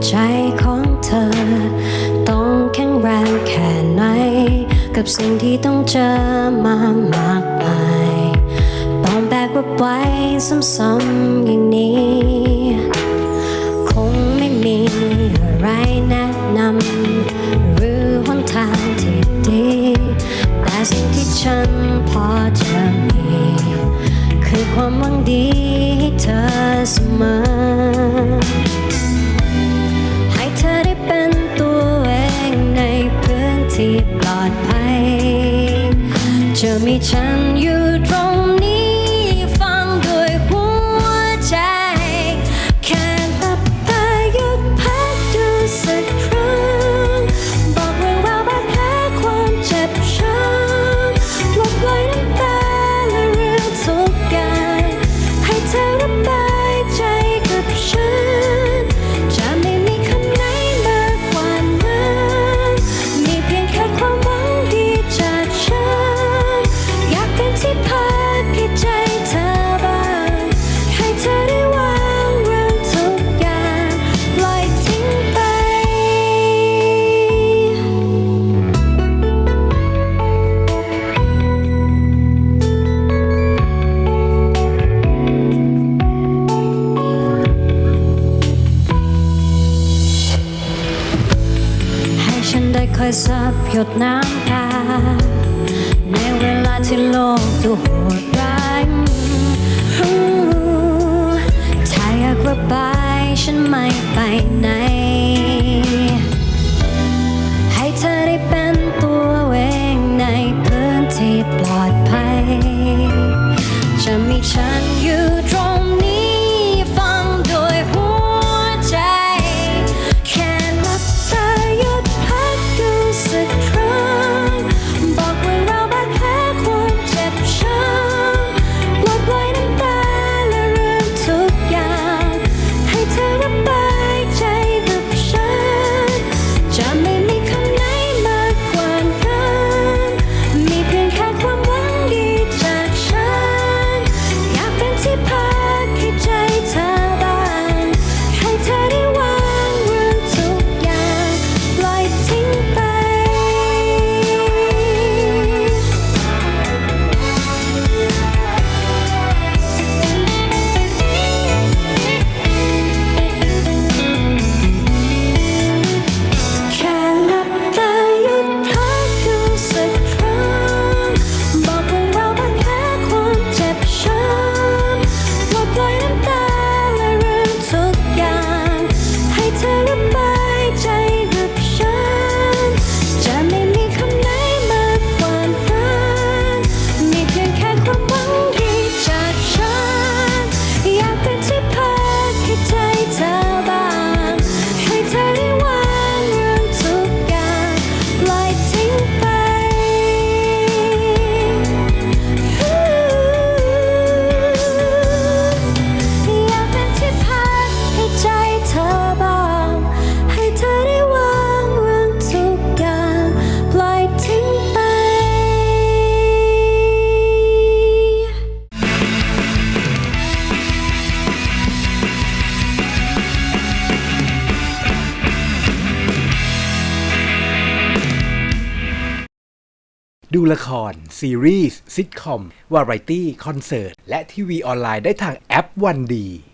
ใจของเธอต้องแข็งแรงแค่ไหนกับสิ่งที่ต้องเจอมามากมายต้องแบกรับไว้ซ้ำๆอย่างนี้คงไม่มีอะไรแนะนำหรือหนทางที่ดีแต่สิ่งที่ฉันพอจะมีคือความหวังดีให้เธอเสมอให้เธอได้เป็นตัวเองในพื้นที่ปลอดภัยจะมีฉันอยู่ตรงนี้ฟังด้วยหัวใจแค่หลับตาหยุดพักดูสักครั้งบอกเรื่องราวบาดแผลความเจ็บช้ำลบลอยน้ำตาและเรื่องทุกอย่างให้เธอระบายใจกับฉันจะไม่มีคำไหนมากกว่านั้นมีเพียงแค่ความหวังดีจากฉันอยากเป็นที่พักให้ใจเธอบ้างให้เธอได้วางเรื่องทุกอย่างปล่อยทิ้งไปให้ฉันได้คอยซับหยดน้ำตาในเวลาที่โลกดูโหดร้ายถ้าอยากระบายฉันไม่ไปไหนให้เธอได้เป็นตัวเองในพื้นที่ปลอดภัยจะมีฉันอยู่ตรงนี้ฟังด้วยหัวใจแค่หลับตาหยุดพักดูสักครั้งบอกเรื่องราวบาดแผลความเจ็บช้ำปลดปล่อยน้ำตาและเรื่องทุกอย่างให้เธอระบายใจกับฉันจะไม่มีคำไหนมากกว่านั้นมีเพียงแค่ความหวังดีจากฉันอยากเป็นที่พักให้ใจเธอบ้างให้เธอได้วางเรื่องทุกอย่างปล่อยทิ้งไปแค่หลับตาหยุดพักดูสักครั้งบอกเรื่องราวบาดแผลความเจ็บช้ำปลดปล่อยน้ำตาและเรื่องทุกอย่างให้เธอระบายใจกับฉันจะไม่มีคำไหนมากกว่านั้นมีเพียงแค่ความหวังดีจากฉันอยากเป็นที่พักให้ใจเธอบ้างให้เธอได้วางเรื่องทุกอย่างปล่อยทิ้งไปอยากเป็นที่พักให้ใจเธอบ้างให้เธอได้วางเรื่องทุกอย่างปล่อยทิ้งไปดูละคร ซีรีส์ซิทคอม วาไรตี้ คอนเสิร์ต และทีวีออนไลน์ได้ทางแอปวันดี